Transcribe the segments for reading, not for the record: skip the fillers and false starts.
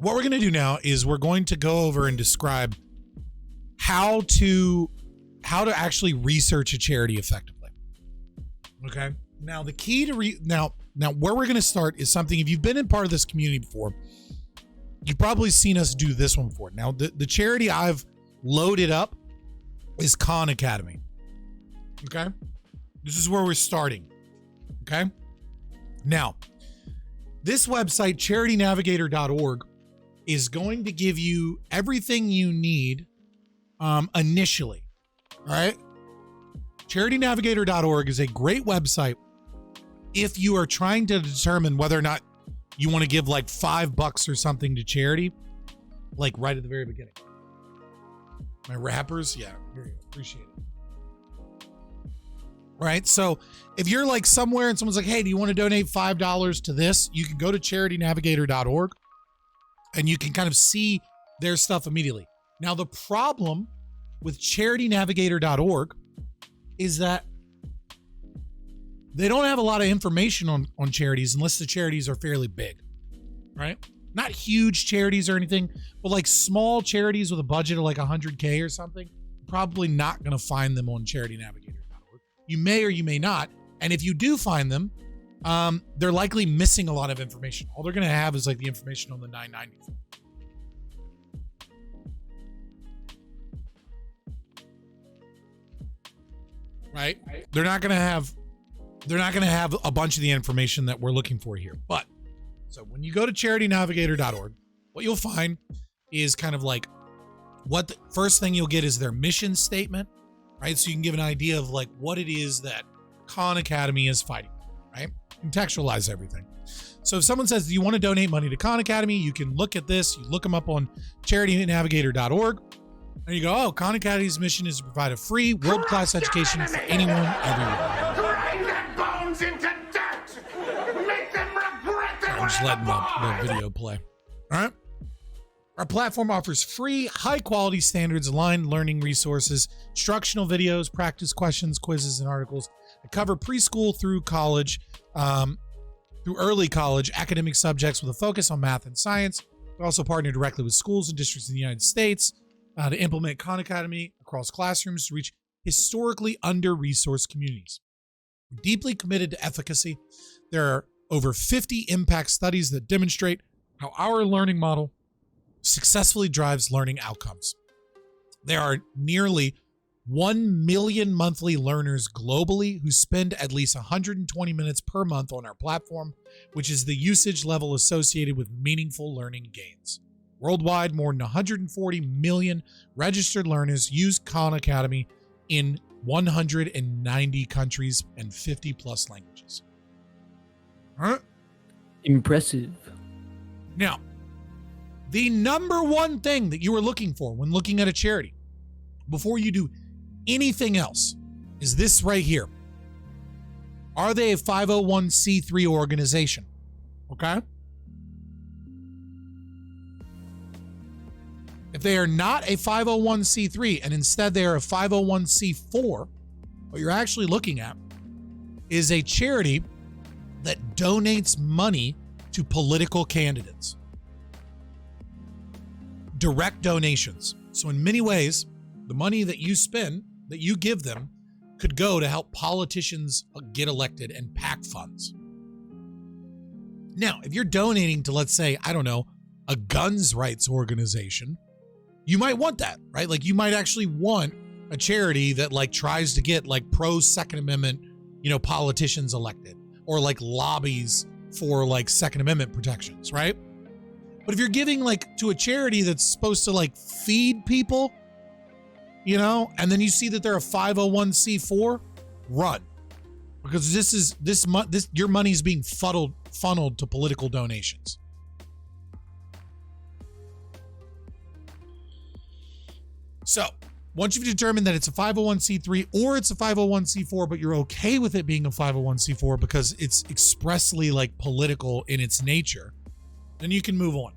what we're going to do now is we're going to go over and describe how to actually research a charity effectively. Okay. Now the key to now where we're going to start is something, if you've been in part of this community before, you've probably seen us do this one before. Now the charity I've loaded up is Khan Academy. Okay. This is where we're starting. Okay. Now, this website, charitynavigator.org, is going to give you everything you need initially. All right. Charitynavigator.org is a great website if you are trying to determine whether or not you want to give like $5 or something to charity, like right at the very beginning. My rappers, yeah, appreciate it. Right. So if you're like somewhere and someone's like, hey, do you want to donate $5 to this? You can go to charitynavigator.org and you can kind of see their stuff immediately. Now, the problem with charitynavigator.org is that they don't have a lot of information on charities unless the charities are fairly big, right? Not huge charities or anything, but like small charities with a budget of like 100K or something, probably not going to find them on charitynavigator.org. You may or you may not. And if you do find them, they're likely missing a lot of information. All they're going to have is like the information on the 990. Right? They're not going to have a bunch of the information that we're looking for here. But so when you go to charitynavigator.org, what you'll find is kind of like what the first thing you'll get is their mission statement, right? So you can give an idea of like what it is that Khan Academy is fighting, right? Contextualize everything. So if someone says, do you want to donate money to Khan Academy? You can look at this, you look them up on charitynavigator.org. And you go, oh, Khan Academy's mission is to provide a free, world-class education for anyone, everywhere. Grind their bones into dirt! Make them regret their I'm just letting the video play. All right? Our platform offers free, high-quality, standards-aligned learning resources, instructional videos, practice questions, quizzes, and articles that cover preschool through college, through early college, academic subjects with a focus on math and science. We also partner directly with schools and districts in the United States to implement Khan Academy across classrooms to reach historically under-resourced communities. We're deeply committed to efficacy. There are over 50 impact studies that demonstrate how our learning model successfully drives learning outcomes. There are nearly 1 million monthly learners globally who spend at least 120 minutes per month on our platform, which is the usage level associated with meaningful learning gains. Worldwide, more than 140 million registered learners use Khan Academy in 190 countries and 50 plus languages. Huh? Impressive. Now, the number one thing that you are looking for when looking at a charity, before you do anything else, is this right here. Are they a 501c3 organization? Okay? If they are not a 501c3 and instead they are a 501c4, what you're actually looking at is a charity that donates money to political candidates. Direct donations. So in many ways, the money that you spend, that you give them, could go to help politicians get elected and PAC funds. Now, if you're donating to, let's say, I don't know, a guns rights organization, you might want that, right? Like you might actually want a charity that like tries to get like pro Second Amendment, politicians elected, or like lobbies for like Second Amendment protections, right? But if you're giving like to a charity that's supposed to like feed people, and then you see that they're a 501c4, run, because your money is being funneled to political donations. So once you've determined that it's a 501c3 or it's a 501c4, but you're okay with it being a 501c4 because it's expressly like political in its nature, then you can move on.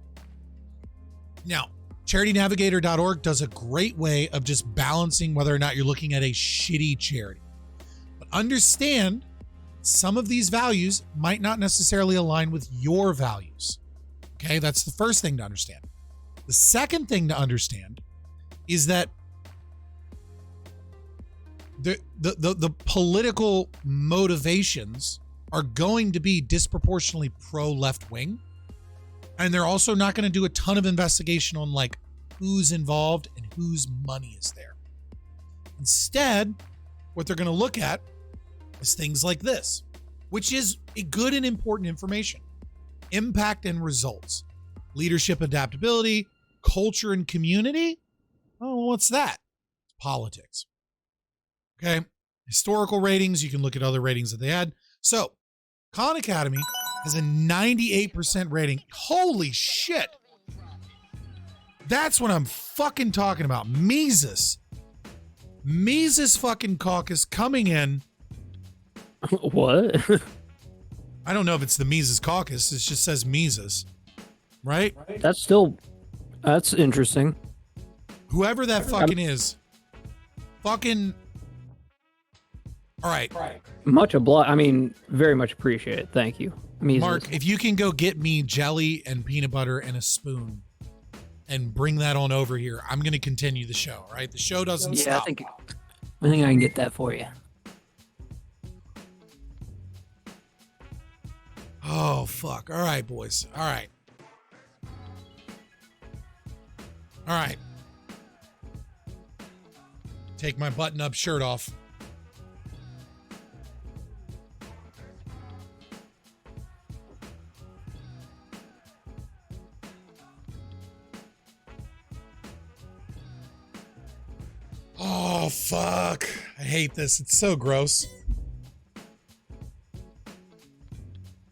Now, charitynavigator.org does a great way of just balancing whether or not you're looking at a shitty charity. But understand some of these values might not necessarily align with your values, Okay, that's the first thing to understand. The second thing to understand is that the political motivations are going to be disproportionately pro left wing, and they're also not going to do a ton of investigation on like who's involved and whose money is there. Instead, what they're going to look at is things like this, which is a good and important information. Impact and results, leadership adaptability, culture and community. Oh, well, what's that? Politics. Okay. Historical ratings. You can look at other ratings that they had. So Khan Academy has a 98% rating. Holy shit. That's what I'm fucking talking about. Mises fucking caucus coming in. What? I don't know if it's the Mises caucus. It just says Mises, right? That's interesting. Whoever that fucking is, fucking. All right. Much obliged. I mean, very much appreciate it. Thank you. Mises. Mark, if you can go get me jelly and peanut butter and a spoon and bring that on over here, I'm going to continue the show, all right? The show doesn't stop. I think I can get that for you. Oh, fuck. All right, boys. All right. All right. Take my button-up shirt off. Oh, fuck. I hate this. It's so gross.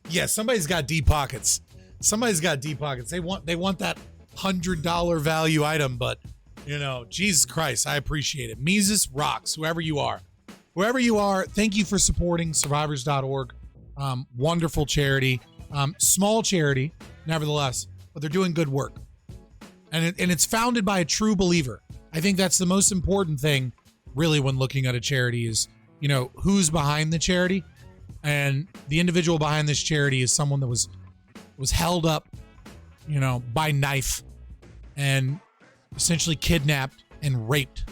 Yeah, somebody's got deep pockets. Somebody's got deep pockets. They want that $100 value item, but you know, Jesus Christ, I appreciate it. Mises rocks, whoever you are. Whoever you are, thank you for supporting survivors.org. Wonderful charity. Small charity, nevertheless, but they're doing good work. And it's founded by a true believer. I think that's the most important thing, really, when looking at a charity is, you know, who's behind the charity. And the individual behind this charity is someone that was held up, you know, by knife and essentially kidnapped and raped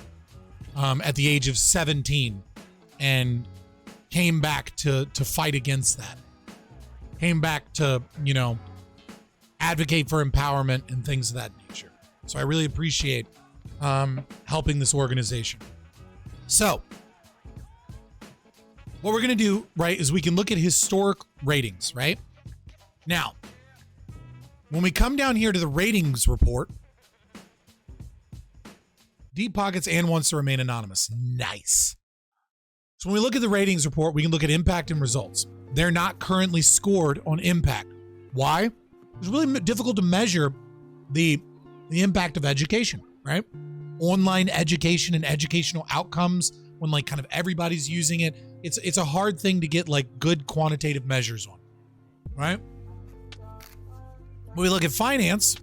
at the age of 17 and came back to fight against that. Came back to, you know, advocate for empowerment and things of that nature. So I really appreciate helping this organization. So what we're going to do, right, is we can look at historic ratings, right? Now, when we come down here to the ratings report, deep pockets and wants to remain anonymous. Nice. So when we look at the ratings report, we can look at impact and results. They're not currently scored on impact. Why? It's really difficult to measure the impact of education, right? Online education and educational outcomes when like kind of everybody's using it. It's a hard thing to get like good quantitative measures on, right? When we look at finance,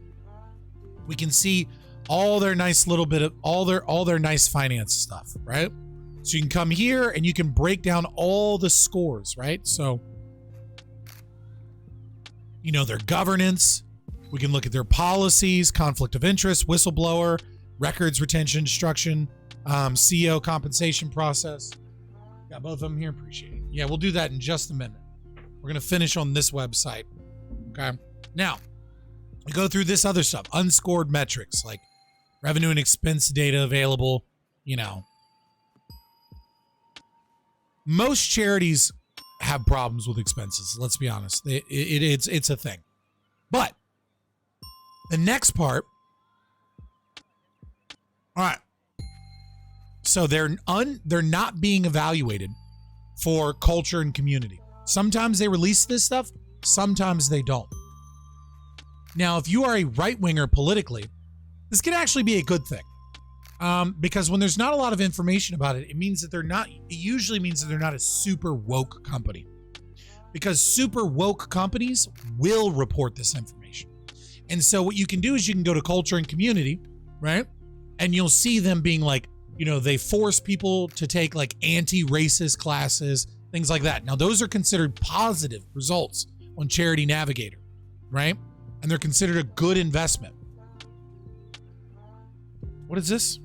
we can see all their nice little bit of all their nice finance stuff, right? So you can come here and you can break down all the scores, right? So, you know, their governance, we can look at their policies, conflict of interest, whistleblower, records retention, destruction, CEO compensation process. Got both of them here. Appreciate it. Yeah, we'll do that in just a minute. We're going to finish on this website. Okay. Now, we go through this other stuff, unscored metrics like revenue and expense data available. You know, most charities have problems with expenses. Let's be honest. It's a thing. But the next part. All right. So they're not being evaluated for culture and community. Sometimes they release this stuff, sometimes they don't. Now, if you are a right-winger politically, this can actually be a good thing. Because when there's not a lot of information about it, it usually means that they're not a super woke company. Because super woke companies will report this information. And so what you can do is you can go to culture and community, right? And you'll see them being like, you know, they force people to take like anti-racist classes, things like that. Now, those are considered positive results on Charity Navigator, right? and they're considered a good investment. What is this?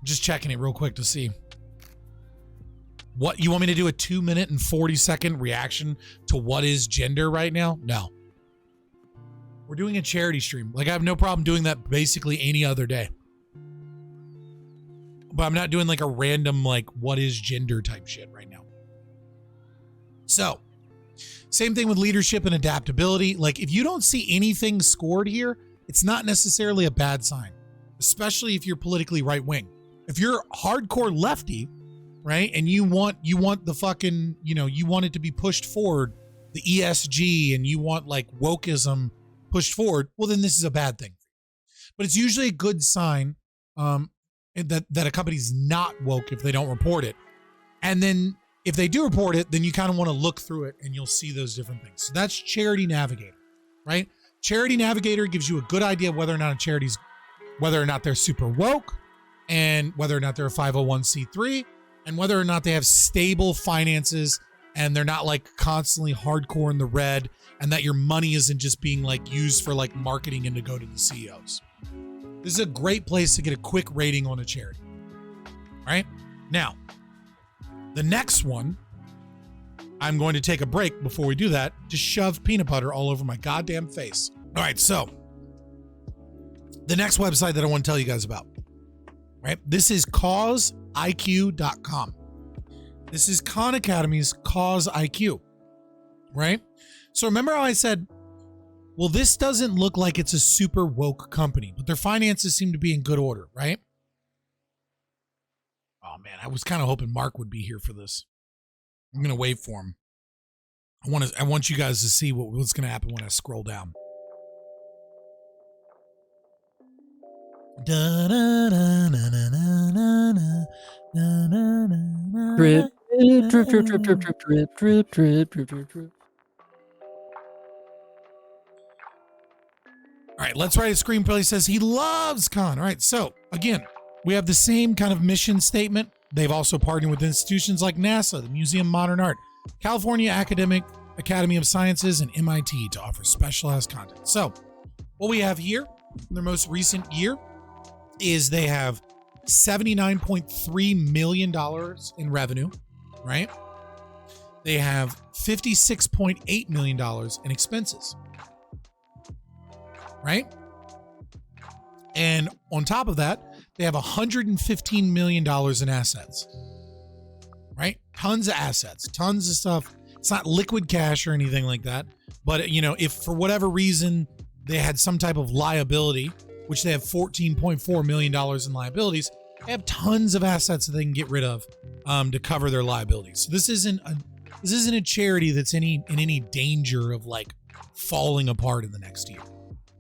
Just checking it real quick to see. What, you want me to do a 2-minute and 40-second reaction to what is gender right now? No. We're doing a charity stream. Like, I have no problem doing that basically any other day. But I'm not doing like a random, like, what is gender type shit right now. So, same thing with leadership and adaptability. Like, if you don't see anything scored here, it's not necessarily a bad sign, especially if you're politically right wing. If you're hardcore lefty, right, and you want the fucking, you want it to be pushed forward, the ESG, and you want like wokeism pushed forward, well, then this is a bad thing. But it's usually a good sign that a company's not woke if they don't report it. And then if they do report it, then you kind of want to look through it and you'll see those different things. So that's Charity Navigator, right? Charity Navigator gives you a good idea of whether or not they're super woke, and whether or not they're a 501c3, and whether or not they have stable finances and they're not like constantly hardcore in the red, and that your money isn't just being like used for like marketing and to go to the CEOs. This is a great place to get a quick rating on a charity. All right. Now, the next one, I'm going to take a break before we do that to shove peanut butter all over my goddamn face. All right. So the next website that I want to tell you guys about, right? This is causeiq.com. This is Khan Academy's Cause IQ, right? So remember how I said, well, this doesn't look like it's a super woke company, but their finances seem to be in good order, right? Oh man, I was kind of hoping Mark would be here for this. I'm going to wait for him. I want you guys to see what's going to happen when I scroll down. Drip, drip, drip, drip, drip, drip, drip, drip, drip, drip, drip, drip. All right, Let's Write a Screenplay says he loves Khan. All right, so again, we have the same kind of mission statement. They've also partnered with institutions like NASA, the Museum of Modern Art, California Academy of Sciences, and MIT to offer specialized content. So what we have here in their most recent year is they have $79.3 million in revenue, right? They have $56.8 million in expenses, right? And on top of that, they have $115 million in assets, right? Tons of assets, tons of stuff. It's not liquid cash or anything like that. But, if for whatever reason they had some type of liability, which they have $14.4 million in liabilities, they have tons of assets that they can get rid of to cover their liabilities. So this isn't a charity that's in any danger of like falling apart in the next year,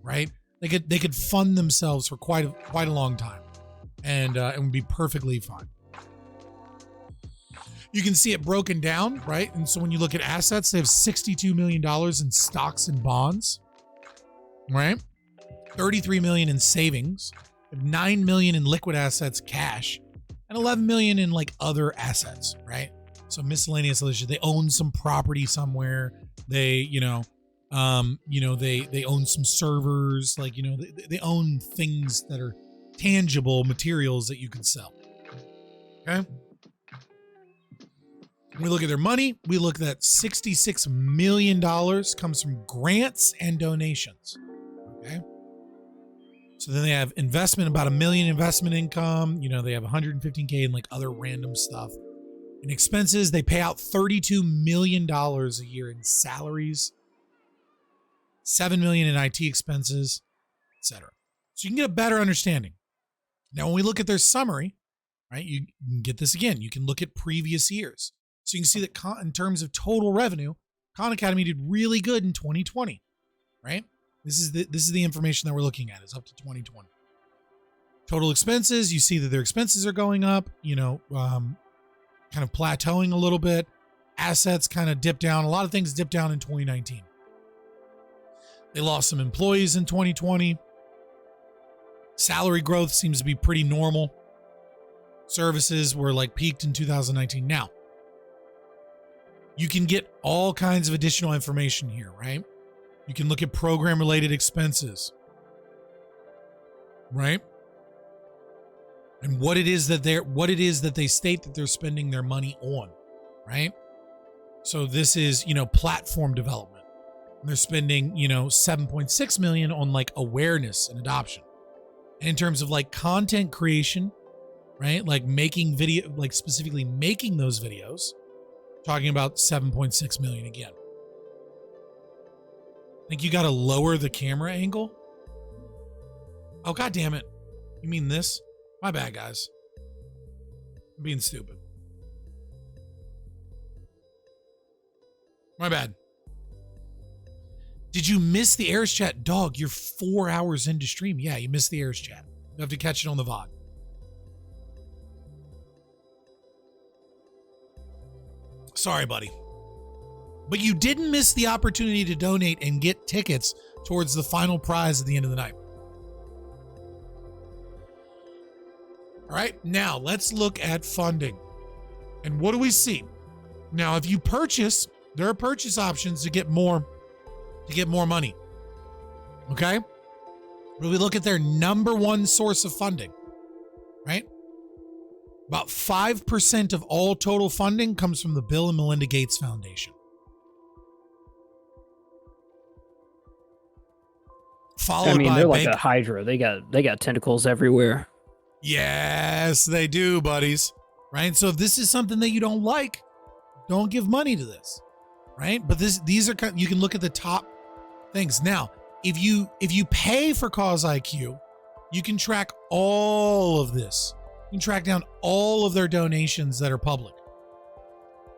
right? They could fund themselves for quite a long time, and it would be perfectly fine. You can see it broken down, right? And so when you look at assets, they have $62 million in stocks and bonds, right? $33 million in savings, $9 million in liquid assets, cash, and $11 million in like other assets, right? So miscellaneous other shit. They own some property somewhere. They, they own some servers, like, they own things that are tangible materials that you can sell. Okay. When we look at their money, we look at $66 million comes from grants and donations. Okay. So then they have investment, about $1 million investment income. They have 115K in like other random stuff. In expenses, they pay out $32 million a year in salaries, $7 million in IT expenses, etc. So you can get a better understanding. Now, when we look at their summary, right, you can get this again. You can look at previous years. So you can see that in terms of total revenue, Khan Academy did really good in 2020, right? This is the information that we're looking at, is up to 2020. Total expenses, you see that their expenses are going up, kind of plateauing a little bit. Assets kind of dipped down. A lot of things dipped down in 2019. They lost some employees in 2020. Salary growth seems to be pretty normal. Services were like peaked in 2019. Now, You can get all kinds of additional information here, right? You can look at program related expenses, right? And what it is that they state that they're spending their money on, right? So this is, platform development. And they're spending, 7.6 million on like awareness and adoption. And in terms of like content creation, right? Like making video, like specifically making those videos, talking about 7.6 million again. I think you got to lower the camera angle. Oh, God damn it. You mean this? My bad, guys. I'm being stupid. My bad. Did you miss the Airs chat? Dog, you're 4 hours into stream. Yeah, you missed the Airs chat. You have to catch it on the VOD. Sorry, buddy. But you didn't miss the opportunity to donate and get tickets towards the final prize at the end of the night. All right, now let's look at funding. And what do we see? Now, if you purchase, there are purchase options to get more money. Okay? But we look at their number one source of funding, right? About 5% of all total funding comes from the Bill and Melinda Gates Foundation. Followed by they're like a hydra. They got tentacles everywhere. Yes, they do, buddies. Right? So if this is something that you don't like, don't give money to this. Right? But these are, you can look at the top things. Now, if you pay for Cause IQ, you can track all of this. You can track down all of their donations that are public.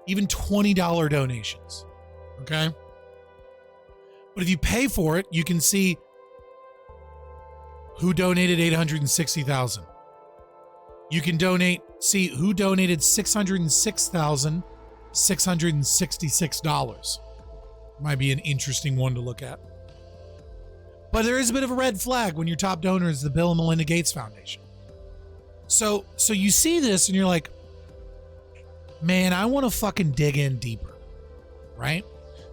Even $20 donations. Okay? But if you pay for it, you can see who donated $860,000. You can see who donated $606,666. Might be an interesting one to look at. But there is a bit of a red flag when your top donor is the Bill and Melinda Gates Foundation. So you see this and you're like, man, I want to fucking dig in deeper, right?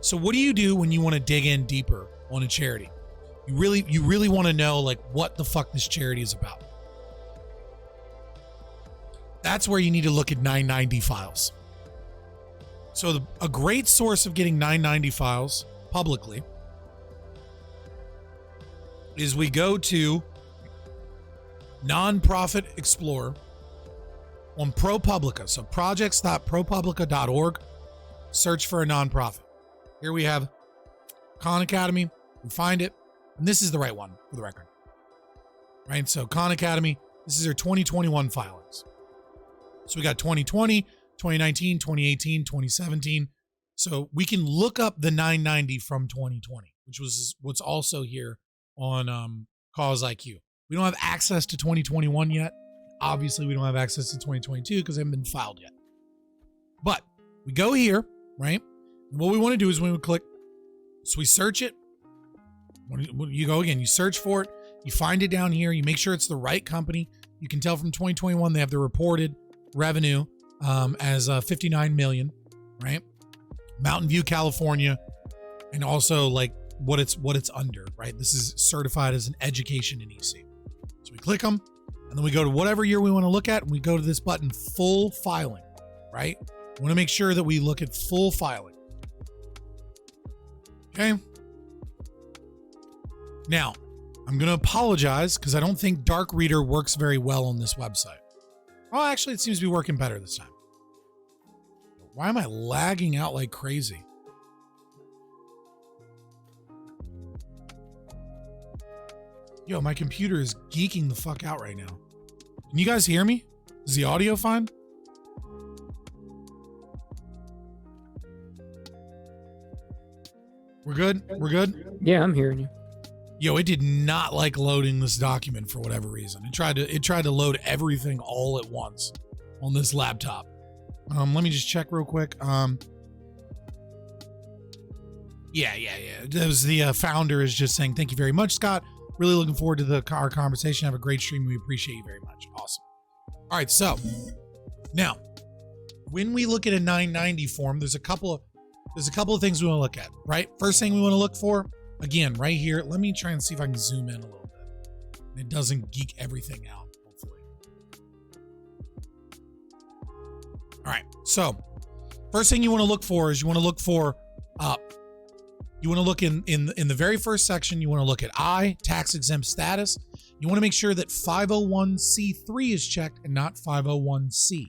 So what do you do when you want to dig in deeper on a charity? You really want to know like what the fuck this charity is about. That's where you need to look at 990 files. So a great source of getting 990 files publicly is we go to Nonprofit Explorer on ProPublica. So projects.propublica.org. Search for a nonprofit. Here we have Khan Academy. We find it. And this is the right one for the record. Right? So Khan Academy, this is their 2021 filings. So we got 2020, 2019, 2018, 2017. So we can look up the 990 from 2020, which was what's also here on Cause IQ. We don't have access to 2021 yet. Obviously, we don't have access to 2022 because they haven't been filed yet. But we go here, right? And what we want to do is when we click, so we search it. When you go again, you search for it. You find it down here. You make sure it's the right company. You can tell from 2021 they have the reported revenue as 59 million, right? Mountain View, California, and also like what it's under, right? This is certified as an education in EC. So we click them, and then we go to whatever year we want to look at, and we go to this button, full filing, right? We want to make sure that we look at full filing. Okay. Now, I'm going to apologize because I don't think Dark Reader works very well on this website. Oh, actually, it seems to be working better this time. Why am I lagging out like crazy? Yo, my computer is geeking the fuck out right now. Can you guys hear me? Is the audio fine? We're good? We're good? Yeah, I'm hearing you. Yo, it did not like loading this document for whatever reason. It tried to load everything all at once on this laptop. Let me just check real quick. Yeah. That was the founder is just saying, thank you very much, Scott. Really looking forward to our conversation. Have a great stream. We appreciate you very much. Awesome. All right. So now when we look at a 990 form, there's a couple there's a couple of things we want to look at, right? First thing we want to look for, again, right here. Let me try and see if I can zoom in a little bit. It doesn't geek everything out, hopefully. All right. So first thing you want to look for is you want to look for, you want to look in the very first section, you want to look at I, tax exempt status. You want to make sure that 501c3 is checked and not 501c,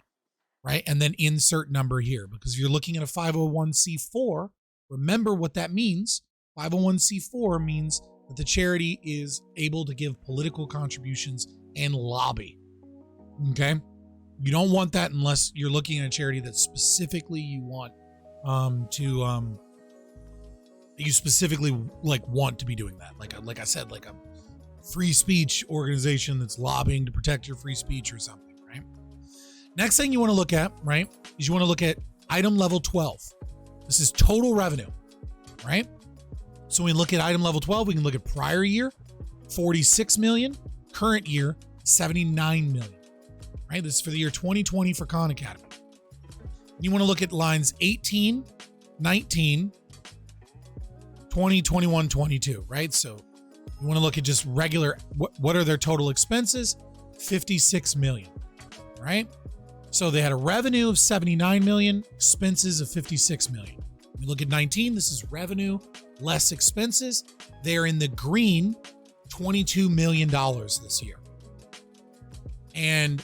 right? And then insert number here, because if you're looking at a 501c4, remember what that means. 501c4 means that the charity is able to give political contributions and lobby. Okay? You don't want that unless you're looking at a charity that specifically you want you specifically like want to be doing that. Like I said, like a free speech organization that's lobbying to protect your free speech or something, right? Next thing you want to look at, right, is you want to look at item level 12. This is total revenue, right? So when we look at item level 12, we can look at prior year, 46 million, current year, 79 million, right? This is for the year 2020 for Khan Academy. You want to look at lines 18, 19, 20, 21, 22, right? So you want to look at just regular, what are their total expenses? 56 million, right? So they had a revenue of 79 million, expenses of 56 million. We look at 19, this is revenue less expenses. They're in the green, $22 million this year. And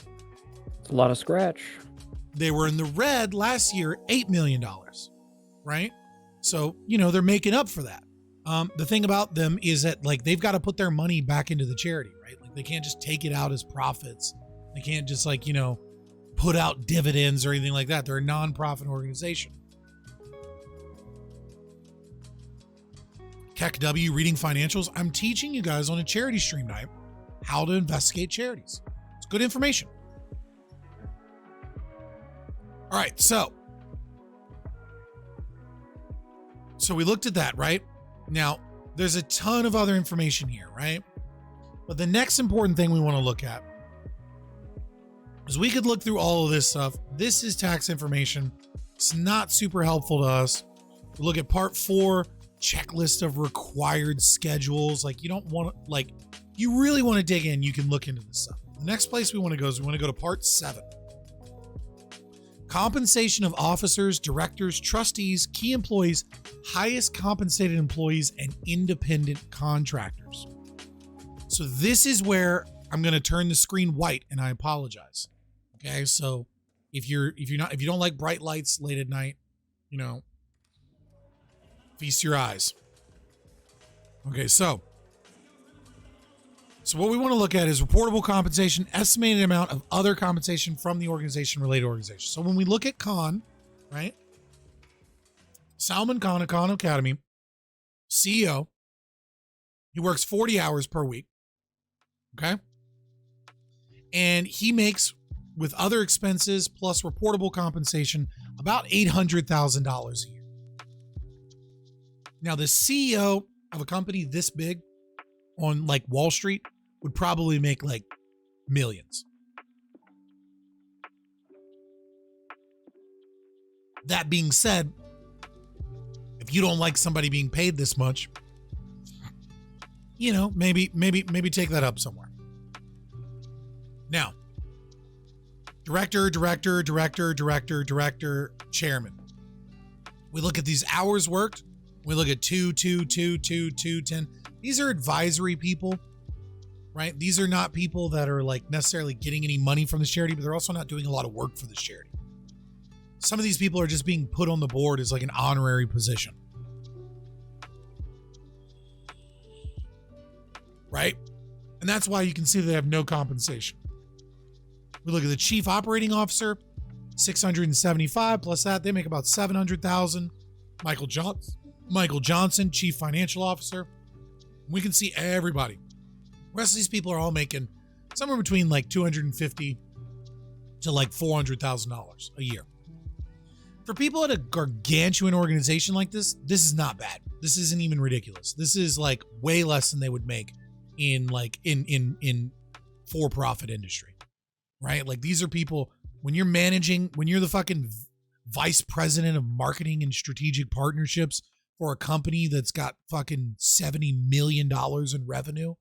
It's a lot of scratch. they were in the red last year, $8 million, right? So, you know, they're making up for that. The thing about them is that like they've got to put their money back into the charity, right? Like they can't just take it out as profits. They can't just like, you know, put out dividends or anything like that. They're a nonprofit organization. Keck W reading financials. I'm teaching you guys on a charity stream night how to investigate charities. It's good information. All right, so we looked at that, right? Now, there's a ton of other information here, right? But the next important thing we want to look at is we could look through all of this stuff. This is tax information. It's not super helpful to us. We look at part 4, checklist of required schedules. Like you don't want to, like, you really want to dig in, you can look into this stuff. The next place we want to go is we want to go to part 7. Compensation of officers, directors, trustees, key employees, highest compensated employees, and independent contractors. So this is where I'm going to turn the screen white, and I apologize. Okay, so if you don't like bright lights late at night, you know, feast your eyes. Okay, so what we want to look at is reportable compensation, estimated amount of other compensation from the organization, related organization. So when we look at Khan, right? Salman Khan of Khan Academy, CEO, he works 40 hours per week. Okay. And he makes, with other expenses plus reportable compensation, about $800,000 a year. Now, the CEO of a company this big on like Wall Street would probably make like millions. That being said, if you don't like somebody being paid this much, you know, maybe take that up somewhere. Now, director, chairman. We look at these hours worked. We look at 2, 10. These are advisory people, right? These are not people that are like necessarily getting any money from this charity, but they're also not doing a lot of work for this charity. Some of these people are just being put on the board as like an honorary position. Right? And that's why you can see they have no compensation. We look at the chief operating officer, 675 plus that, they make about 700,000. Michael Johnson, chief financial officer. We can see everybody. The rest of these people are all making somewhere between like $250 to like $400,000 a year. For people at a gargantuan organization like this is not bad. This isn't even ridiculous. This is like way less than they would make in like in for-profit industry, right? Like these are people, when you're the fucking vice president of marketing and strategic partnerships for a company that's got fucking $70 million in revenue.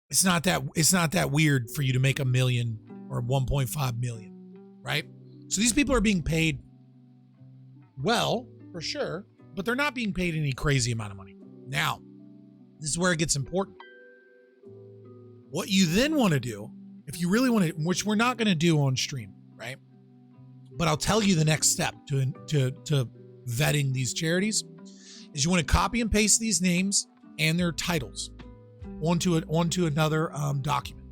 It's not that weird for you to make $1 million or 1.5 million, right? So these people are being paid well, for sure, but they're not being paid any crazy amount of money. Now, this is where it gets important. What you then want to do, if you really want to, which we're not going to do on stream, right? But I'll tell you the next step to vetting these charities is you want to copy and paste these names and their titles onto another document.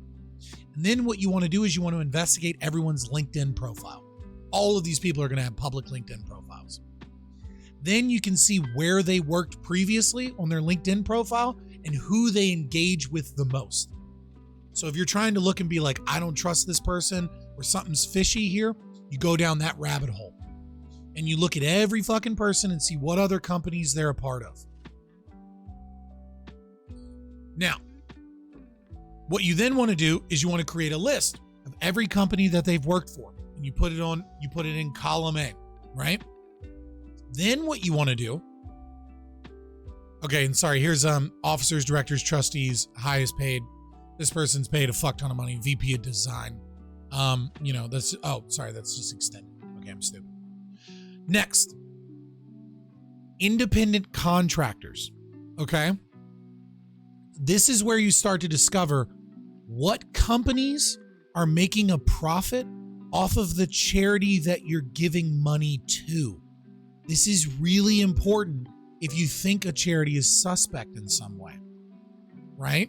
And then what you want to do is you want to investigate everyone's LinkedIn profile. All of these people are going to have public LinkedIn profiles. Then you can see where they worked previously on their LinkedIn profile and who they engage with the most. So if you're trying to look and be like, I don't trust this person or something's fishy here, you go down that rabbit hole and you look at every fucking person and see what other companies they're a part of. Now, what you then want to do is you want to create a list of every company that they've worked for, and you put it in column A, right? Then what you want to do, okay, and sorry, here's officers, directors, trustees, highest paid. This person's paid a fuck ton of money, VP of design. That's just extended. Okay, I'm stupid. Next, independent contractors. Okay. This is where you start to discover what companies are making a profit off of the charity that you're giving money to. This is really important if you think a charity is suspect in some way, right?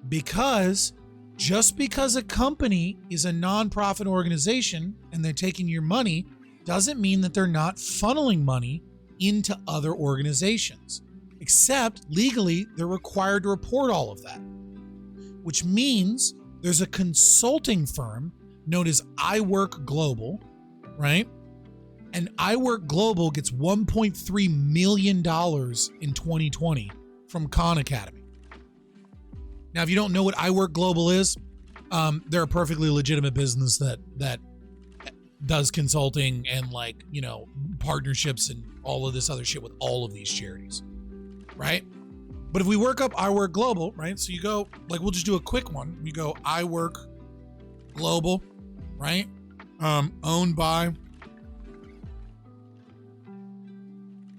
Because just because a company is a nonprofit organization and they're taking your money doesn't mean that they're not funneling money into other organizations. Except legally, they're required to report all of that, which means there's a consulting firm known as iWork Global, right? And iWork Global gets $1.3 million in 2020 from Khan Academy. Now, if you don't know what iWork Global is, they're a perfectly legitimate business that does consulting and partnerships and all of this other shit with all of these charities, right? But if we work up iWork Global, right? So you go, we'll just do a quick one. You go iWork Global, right? Owned by,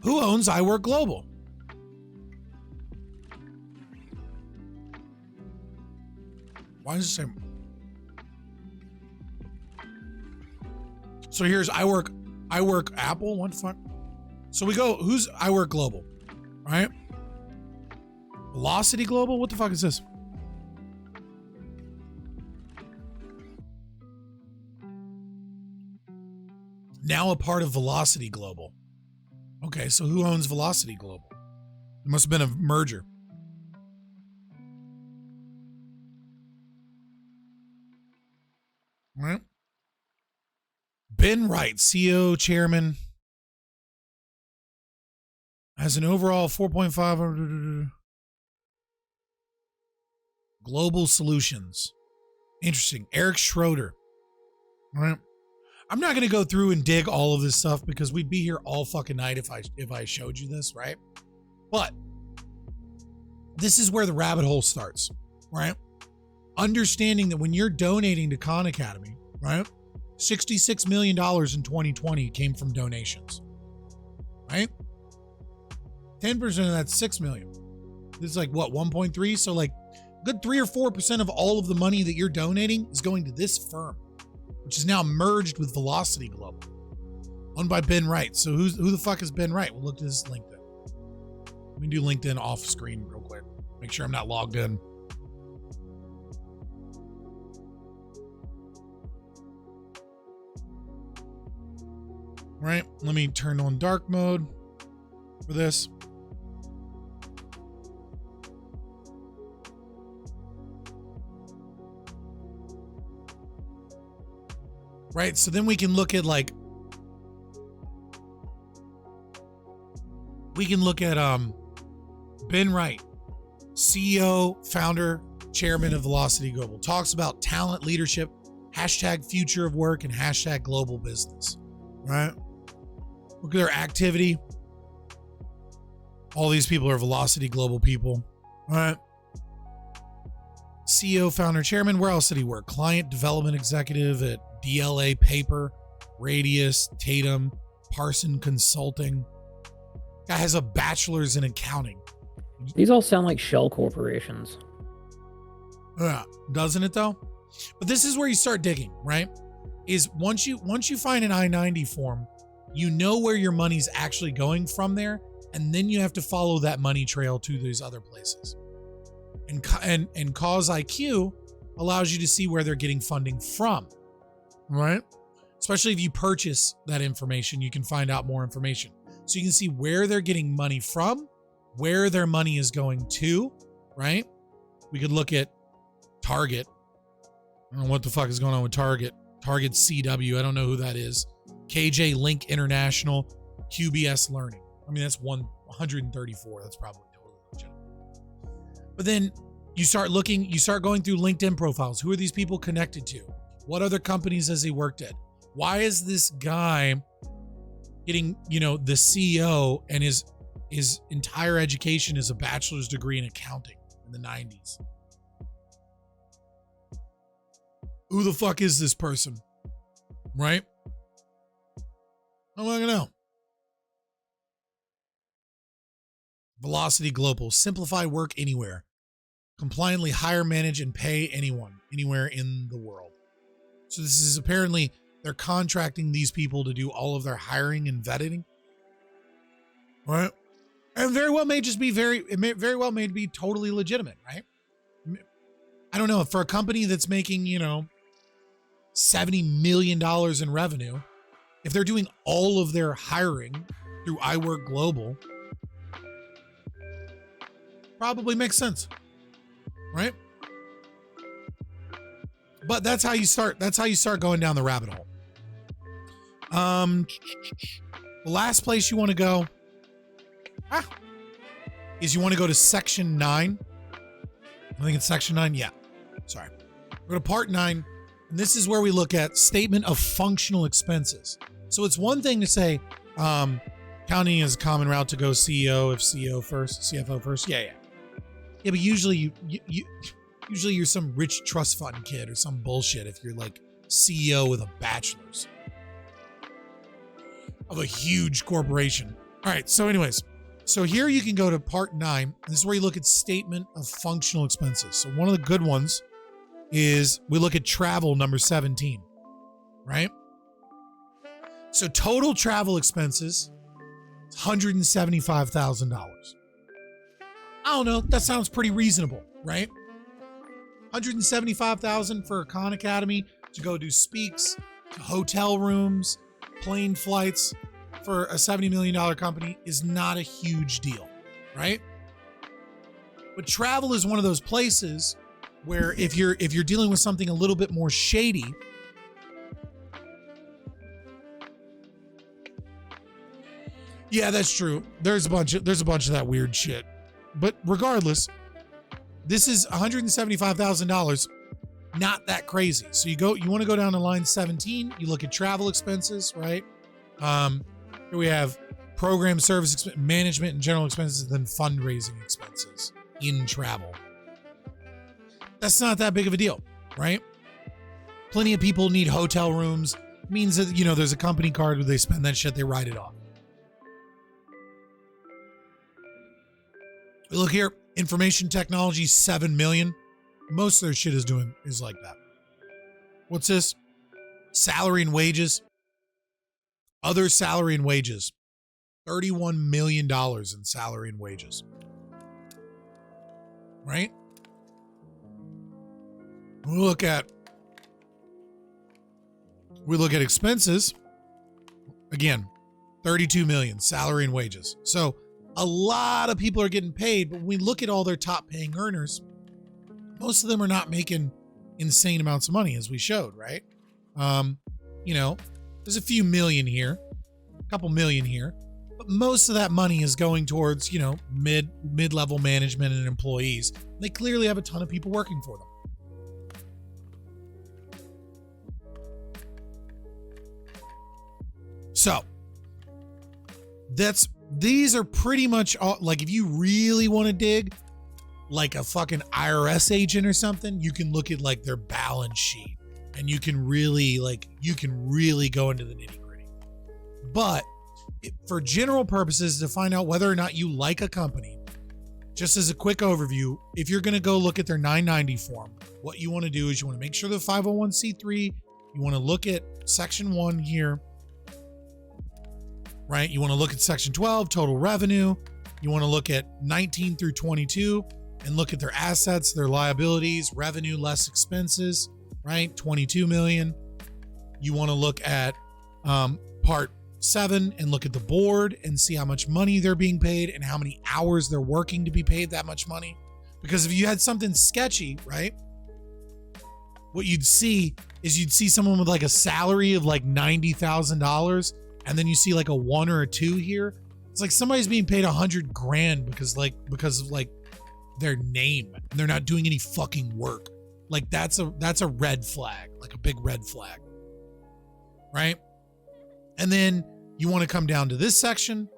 who owns iWork Global? Why does it say? So here's iWork Apple. What the fuck? So we go, who's iWork Global? Right? Velocity Global? What the fuck is this? Now a part of Velocity Global. Okay, so who owns Velocity Global? It must have been a merger. All right. Ben Wright, CEO, chairman, has an overall 4.5 Global Solutions. Interesting. Eric Schroeder. All right. I'm not going to go through and dig all of this stuff because we'd be here all fucking night if I showed you this, right? But this is where the rabbit hole starts, right? Understanding that when you're donating to Khan Academy, right? $66 million in 2020 came from donations, right? 10% of that's 6 million. This is 1.3? So good 3 or 4% of all of the money that you're donating is going to this firm, which is now merged with Velocity Global, owned by Ben Wright. So who the fuck is Ben Wright? We'll look at his LinkedIn. Let me do LinkedIn off screen real quick. Make sure I'm not logged in. Right, let me turn on dark mode for this. Right, so then we can look at Ben Wright, CEO, founder, chairman of Velocity Global, talks about talent, leadership, hashtag future of work and hashtag global business, right? Look at their activity. All these people are Velocity Global people, right? CEO, founder, chairman. Where else did he work? Client development executive at DLA Paper, Radius, Tatum, Parson Consulting. Guy has a bachelor's in accounting. These all sound like shell corporations. Yeah, doesn't it though? But this is where you start digging, right? Is once you find an I-90 form, you know where your money's actually going from there, and then you have to follow that money trail to these other places. And Cause IQ allows you to see where they're getting funding from, right? Especially if you purchase that information, you can find out more information. So you can see where they're getting money from, where their money is going to, right? We could look at Target. I don't know what the fuck is going on with Target. Target CW, I don't know who that is. KJ Link International, QBS Learning. I mean, that's 134. That's probably totally legitimate. But then you start looking, you start going through LinkedIn profiles. Who are these people connected to? What other companies has he worked at? Why is this guy getting, the CEO and his entire education is a bachelor's degree in accounting in the 90s? Who the fuck is this person? Right? I'm not gonna know. Velocity Global. Simplify work anywhere. Compliantly hire, manage, and pay anyone, anywhere in the world. So this is apparently, they're contracting these people to do all of their hiring and vetting. Right? And very well may just be very well may be totally legitimate, right? I don't know. For a company that's making, $70 million in revenue, if they're doing all of their hiring through iWork Global, probably makes sense, right? But that's how you start. That's how you start going down the rabbit hole. The last place you want to go is you want to go to section 9. I think it's section 9. Yeah. Sorry. Go to part 9. And this is where we look at statement of functional expenses. So it's one thing to say, counting is a common route to go CEO if CFO first. Yeah. Yeah, but usually usually you're some rich trust fund kid or some bullshit if you're like CEO with a bachelor's of a huge corporation. All right, so anyways, so here you can go to part 9. This is where you look at statement of functional expenses. So one of the good ones is we look at travel, number 17, right? So total travel expenses, $175,000. I don't know, that sounds pretty reasonable, right? $175,000 for a Khan Academy to go do speaks, to hotel rooms, plane flights for a $70 million company is not a huge deal, right? But travel is one of those places where if you're dealing with something a little bit more shady, yeah, that's true. There's a bunch of that weird shit. But regardless, this is $175,000, not that crazy. So you want to go down to line 17, you look at travel expenses, right? Here we have program service management and general expenses, then fundraising expenses in travel. That's not that big of a deal, right? Plenty of people need hotel rooms. It means that, there's a company card where they spend that shit, they write it off. Look here, information technology, 7 million. Most of their shit is like that. What's this? Salary and wages. Other salary and wages. $31 million in salary and wages. Right? We look at expenses. Again, 32 million salary and wages. So a lot of people are getting paid, but when we look at all their top paying earners, most of them are not making insane amounts of money, as we showed, right? There's a few million here, a couple million here, but most of that money is going towards, mid-level management and employees. They clearly have a ton of people working for them. So these are pretty much all, like if you really want to dig like a fucking IRS agent or something, you can look at like their balance sheet and you can really go into the nitty gritty. But for general purposes, to find out whether or not you like a company, just as a quick overview, if you're going to go look at their 990 form, what you want to do is you want to make sure they're 501c3. You want to look at section 1 here, right? You want to look at section 12, total revenue. You want to look at 19 through 22 and look at their assets, their liabilities, revenue less expenses, right? 22 million. You want to look at part 7 and look at the board and see how much money they're being paid and how many hours they're working to be paid that much money. Because if you had something sketchy, right? What you'd see is you'd see someone with like a salary of like $90,000 and then you see like a 1 or a 2 here. It's like somebody's being paid $100,000 because of like their name and they're not doing any fucking work. Like that's a red flag, like a big red flag, right? And then you want to come down to this section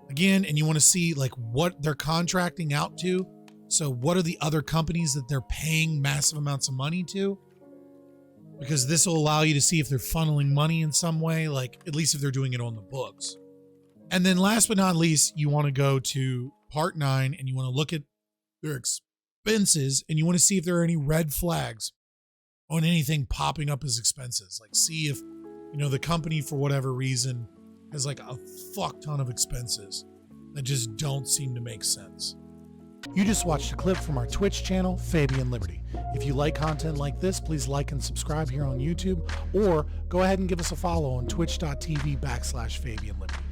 again, and you want to see like what they're contracting out to. So what are the other companies that they're paying massive amounts of money to? Because this will allow you to see if they're funneling money in some way, like at least if they're doing it on the books. And then last but not least, you want to go to part 9 and you want to look at their expenses and you want to see if there are any red flags on anything popping up as expenses. Like see if, you know, the company for whatever reason has like a fuck ton of expenses that just don't seem to make sense. You just watched a clip from our Twitch channel, Fabian Liberty. If you like content like this, please like and subscribe here on YouTube, or go ahead and give us a follow on twitch.tv/Fabian Liberty.